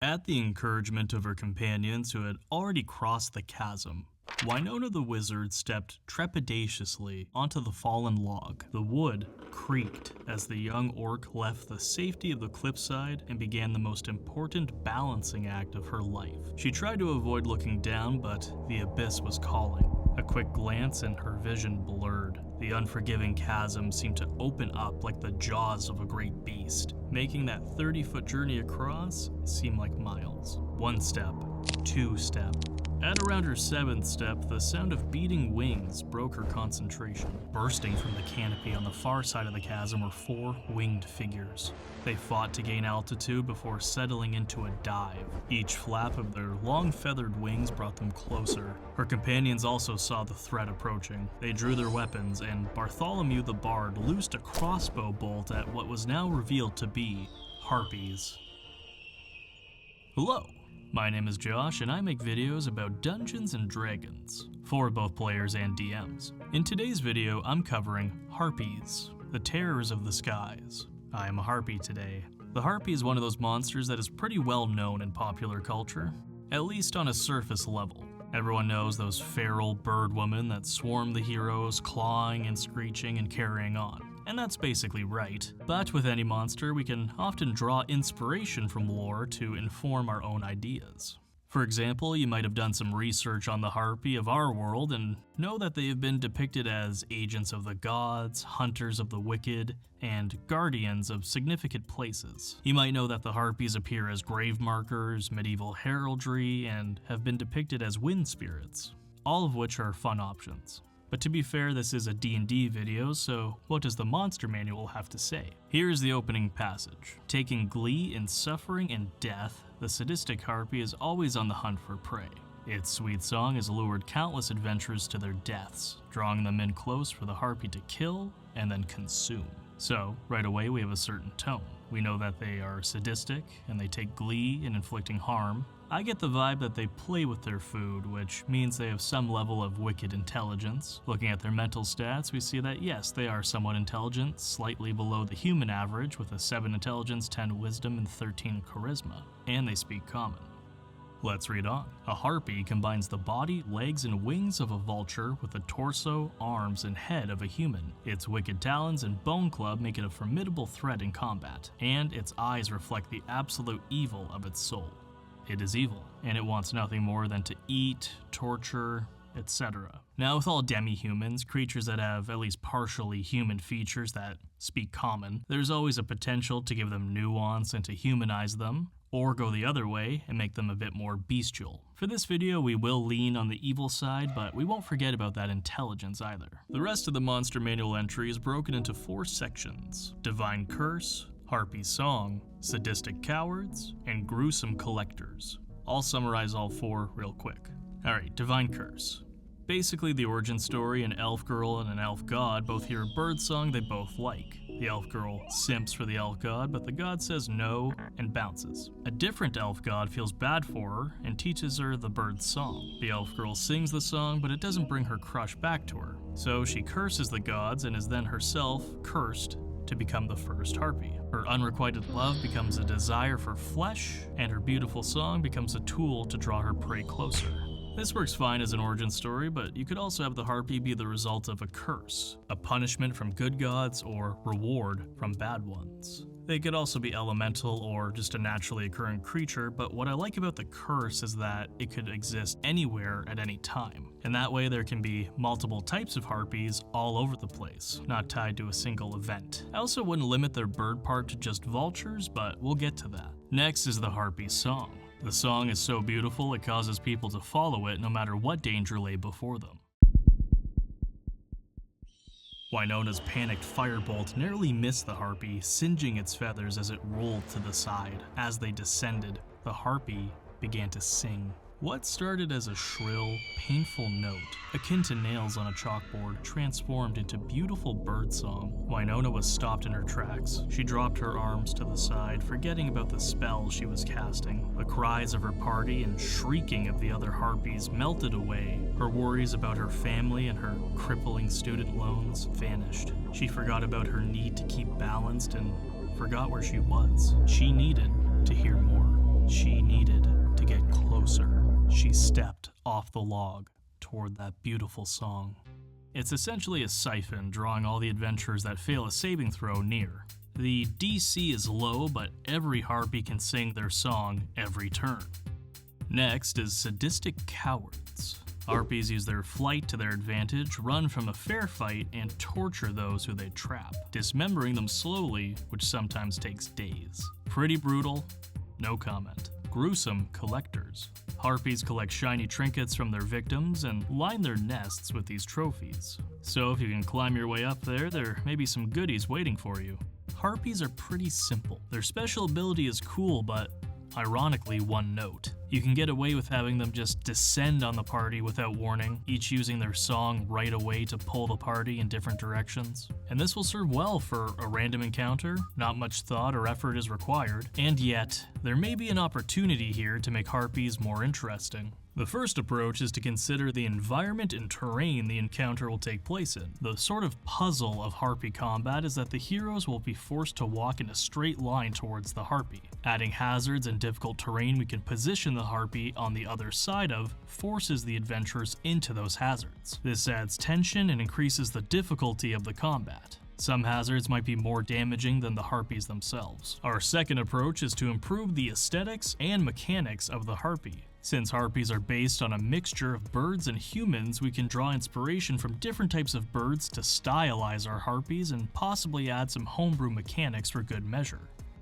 At the encouragement of her companions who had already crossed the chasm, Winona the Wizard stepped trepidatiously onto the fallen log. The wood creaked as the young orc left the safety of the cliffside and began the most important balancing act of her life. She tried to avoid looking down, but the abyss was calling. A quick glance and her vision blurred. The unforgiving chasm seemed to open up like the jaws of a great beast, making that 30-foot journey across seem like miles. One step, two step. At around her seventh step, the sound of beating wings broke her concentration. Bursting from the canopy on the far side of the chasm were four winged figures. They fought to gain altitude before settling into a dive. Each flap of their long feathered wings brought them closer. Her companions also saw the threat approaching. They drew their weapons, and Bartholomew the Bard loosed a crossbow bolt at what was now revealed to be Harpies. Hello. My name is Josh, and I make videos about Dungeons & Dragons for both players and DMs. In today's video, I'm covering Harpies, the terrors of the skies. I am a Harpy today. The Harpy is one of those monsters that is pretty well known in popular culture, at least on a surface level. Everyone knows those feral bird women that swarm the heroes, clawing and screeching and carrying on. And that's basically right. But with any monster, we can often draw inspiration from lore to inform our own ideas. For example, you might have done some research on the Harpy of our world and know that they have been depicted as agents of the gods, hunters of the wicked, and guardians of significant places. You might know that the Harpies appear as grave markers, medieval heraldry, and have been depicted as wind spirits, all of which are fun options. But to be fair, this is a D&D video, so what does the monster manual have to say? Here's the opening passage. Taking glee in suffering and death, the sadistic Harpy is always on the hunt for prey. Its sweet song has lured countless adventurers to their deaths, drawing them in close for the Harpy to kill and then consume. So, right away we have a certain tone. We know that they are sadistic and they take glee in inflicting harm. I get the vibe that they play with their food, which means they have some level of wicked intelligence. Looking at their mental stats, we see that yes, they are somewhat intelligent, slightly below the human average with a 7 intelligence, 10 wisdom, and 13 charisma, and they speak common. Let's read on. A Harpy combines the body, legs, and wings of a vulture with the torso, arms, and head of a human. Its wicked talons and bone club make it a formidable threat in combat, and its eyes reflect the absolute evil of its soul. It is evil, and it wants nothing more than to eat, torture, etc. Now, with all demi-humans, creatures that have at least partially human features that speak common, there's always a potential to give them nuance and to humanize them, or go the other way and make them a bit more bestial. For this video, we will lean on the evil side, but we won't forget about that intelligence either. The rest of the monster manual entry is broken into 4 sections: Divine Curse, Harpy Song, Sadistic Cowards, and Gruesome Collectors. I'll summarize all 4 real quick. Alright, Divine Curse. Basically the origin story, an elf girl and an elf god both hear a bird song they both like. The elf girl simps for the elf god, but the god says no and bounces. A different elf god feels bad for her and teaches her the bird's song. The elf girl sings the song, but it doesn't bring her crush back to her. So she curses the gods and is then herself cursed to become the first Harpy. Her unrequited love becomes a desire for flesh, and her beautiful song becomes a tool to draw her prey closer. This works fine as an origin story, but you could also have the Harpy be the result of a curse, a punishment from good gods or reward from bad ones. They could also be elemental or just a naturally occurring creature, but what I like about the curse is that it could exist anywhere at any time. And that way there can be multiple types of Harpies all over the place, not tied to a single event. I also wouldn't limit their bird part to just vultures, but we'll get to that. Next is the Harpy Song. The song is so beautiful it causes people to follow it no matter what danger lay before them. Winona's panicked firebolt narrowly missed the Harpy, singeing its feathers as it rolled to the side. As they descended, the Harpy began to sing. What started as a shrill, painful note, akin to nails on a chalkboard, transformed into beautiful birdsong. Winona was stopped in her tracks. She dropped her arms to the side, forgetting about the spell she was casting. The cries of her party and shrieking of the other Harpies melted away. Her worries about her family and her crippling student loans vanished. She forgot about her need to keep balanced and forgot where she was. She needed to hear more. She needed to get closer. She stepped off the log toward that beautiful song. It's essentially a siphon drawing all the adventurers that fail a saving throw near. The DC is low, but every harpy can sing their song every turn. Next is sadistic cowards. Harpies use their flight to their advantage, run from a fair fight, and torture those who they trap, dismembering them slowly, which sometimes takes days. Pretty brutal, no comment. Gruesome collectors. Harpies collect shiny trinkets from their victims and line their nests with these trophies. So if you can climb your way up there, there may be some goodies waiting for you. Harpies are pretty simple. Their special ability is cool, but ironically one note. You can get away with having them just descend on the party without warning, each using their song right away to pull the party in different directions. And this will serve well for a random encounter, not much thought or effort is required, and yet, there may be an opportunity here to make harpies more interesting. The first approach is to consider the environment and terrain the encounter will take place in. The sort of puzzle of harpy combat is that the heroes will be forced to walk in a straight line towards the harpy. Adding hazards and difficult terrain we can position the harpy on the other side of forces the adventurers into those hazards. This adds tension and increases the difficulty of the combat. Some hazards might be more damaging than the harpies themselves. Our second approach is to improve the aesthetics and mechanics of the harpy. Since harpies are based on a mixture of birds and humans, we can draw inspiration from different types of birds to stylize our harpies and possibly add some homebrew mechanics for good measure.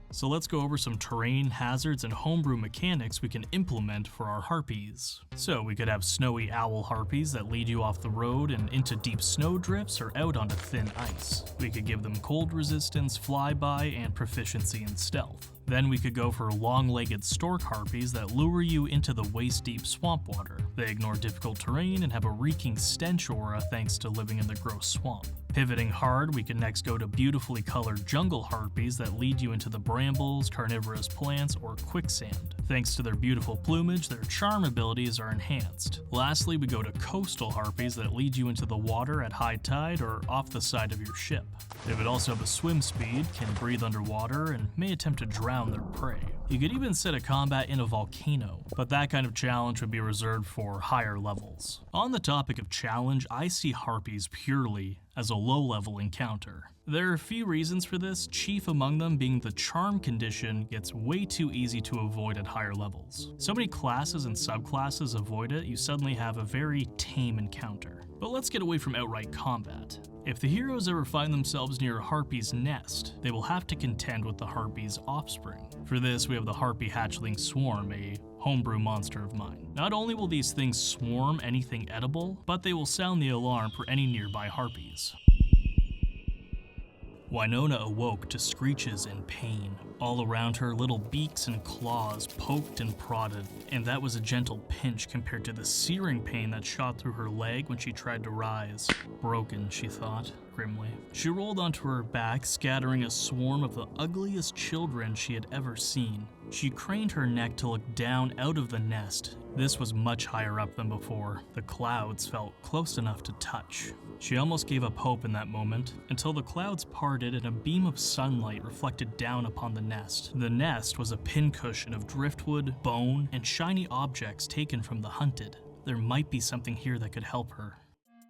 So let's go over some terrain, hazards, and homebrew mechanics we can implement for our harpies. So we could have snowy owl harpies that lead you off the road and into deep snow drifts or out onto thin ice. We could give them cold resistance, flyby, and proficiency in stealth. Then we could go for long-legged stork harpies that lure you into the waist-deep swamp water. They ignore difficult terrain and have a reeking stench aura thanks to living in the gross swamp. Pivoting hard, we can next go to beautifully colored jungle harpies that lead you into the brambles, carnivorous plants, or quicksand. Thanks to their beautiful plumage, their charm abilities are enhanced. Lastly, we go to coastal harpies that lead you into the water at high tide or off the side of your ship. They would also have a swim speed, can breathe underwater, and may attempt to drown their prey. You could even set a combat in a volcano, but that kind of challenge would be reserved for higher levels. On the topic of challenge, I see harpies purely as a low-level encounter. There are a few reasons for this, chief among them being the charm condition gets way too easy to avoid at higher levels. So many classes and subclasses avoid it, you suddenly have a very tame encounter. But let's get away from outright combat. If the heroes ever find themselves near a harpy's nest, they will have to contend with the harpy's offspring. For this, we have the harpy hatchling swarm, a homebrew monster of mine. Not only will these things swarm anything edible, but they will sound the alarm for any nearby harpies. Winona awoke to screeches and pain. All around her, little beaks and claws poked and prodded, and that was a gentle pinch compared to the searing pain that shot through her leg when she tried to rise. Broken, she thought, grimly. She rolled onto her back, scattering a swarm of the ugliest children she had ever seen. She craned her neck to look down out of the nest. This was much higher up than before. The clouds felt close enough to touch. She almost gave up hope in that moment, until the clouds parted and a beam of sunlight reflected down upon the nest. The nest was a pincushion of driftwood, bone, and shiny objects taken from the hunted. There might be something here that could help her.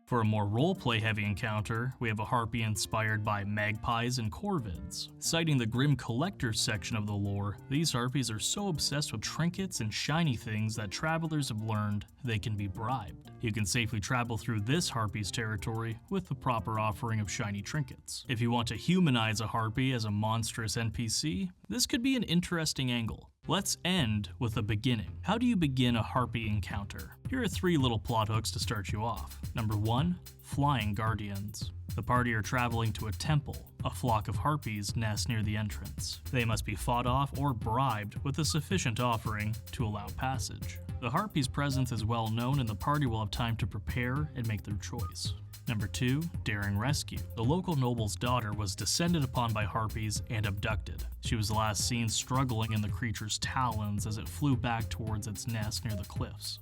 For a more roleplay heavy encounter, we have a harpy inspired by magpies and corvids. Citing the Grim Collector section of the lore, these harpies are so obsessed with trinkets and shiny things that travelers have learned they can be bribed. You can safely travel through this harpy's territory with the proper offering of shiny trinkets. If you want to humanize a harpy as a monstrous NPC, this could be an interesting angle. Let's end with a beginning. How do you begin a harpy encounter? Here are 3 little plot hooks to start you off. Number 1, flying guardians. The party are traveling to a temple. A flock of harpies nest near the entrance. They must be fought off or bribed with a sufficient offering to allow passage. The harpy's presence is well known and the party will have time to prepare and make their choice. Number 2, daring rescue. The local noble's daughter was descended upon by harpies and abducted. She was last seen struggling in the creature's talons as it flew back towards its nest near the cliffs.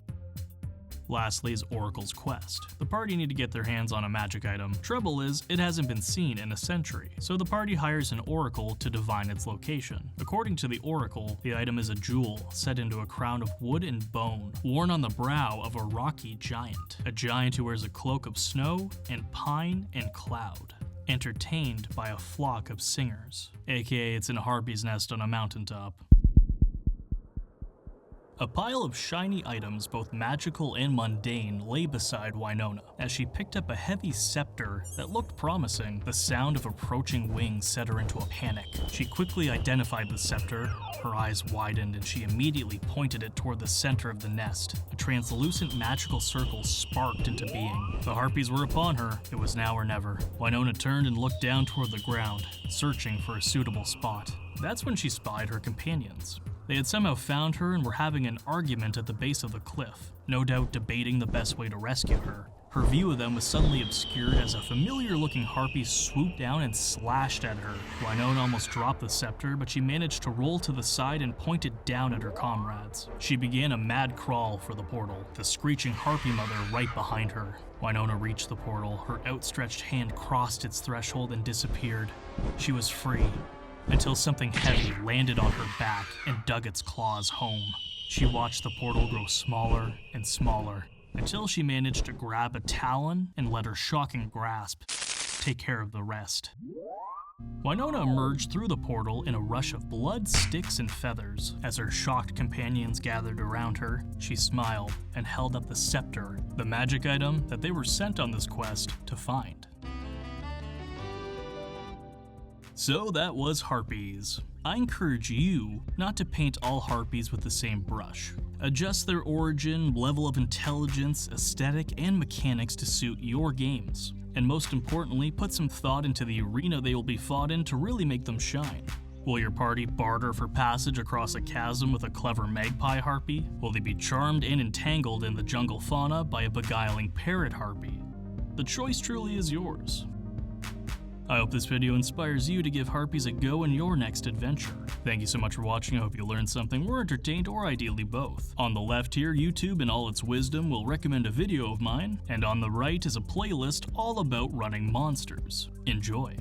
Lastly is Oracle's quest. The party need to get their hands on a magic item. Trouble is, it hasn't been seen in a century, so the party hires an oracle to divine its location. According to the oracle, the item is a jewel set into a crown of wood and bone, worn on the brow of a rocky giant. A giant who wears a cloak of snow and pine and cloud, entertained by a flock of singers. AKA it's in a harpy's nest on a mountaintop. A pile of shiny items, both magical and mundane, lay beside Wynonna. As she picked up a heavy scepter that looked promising, the sound of approaching wings set her into a panic. She quickly identified the scepter, her eyes widened, and she immediately pointed it toward the center of the nest. A translucent magical circle sparked into being. The harpies were upon her. It was now or never. Wynonna turned and looked down toward the ground, searching for a suitable spot. That's when she spied her companions. They had somehow found her and were having an argument at the base of the cliff, no doubt debating the best way to rescue her. Her view of them was suddenly obscured as a familiar-looking harpy swooped down and slashed at her. Wynonna almost dropped the scepter, but she managed to roll to the side and pointed down at her comrades. She began a mad crawl for the portal, the screeching harpy mother right behind her. Wynonna reached the portal, her outstretched hand crossed its threshold and disappeared. She was free, until something heavy landed on her back and dug its claws home. She watched the portal grow smaller and smaller, until she managed to grab a talon and let her shocking grasp take care of the rest. Wynonna emerged through the portal in a rush of blood, sticks, and feathers. As her shocked companions gathered around her, she smiled and held up the scepter, the magic item that they were sent on this quest to find. So that was Harpies. I encourage you not to paint all Harpies with the same brush. Adjust their origin, level of intelligence, aesthetic, and mechanics to suit your games. And most importantly, put some thought into the arena they will be fought in to really make them shine. Will your party barter for passage across a chasm with a clever magpie harpy? Will they be charmed and entangled in the jungle fauna by a beguiling parrot harpy? The choice truly is yours. I hope this video inspires you to give Harpies a go in your next adventure. Thank you so much for watching. I hope you learned something, were entertained, or ideally both. On the left here, YouTube in all its wisdom will recommend a video of mine, and on the right is a playlist all about running monsters. Enjoy.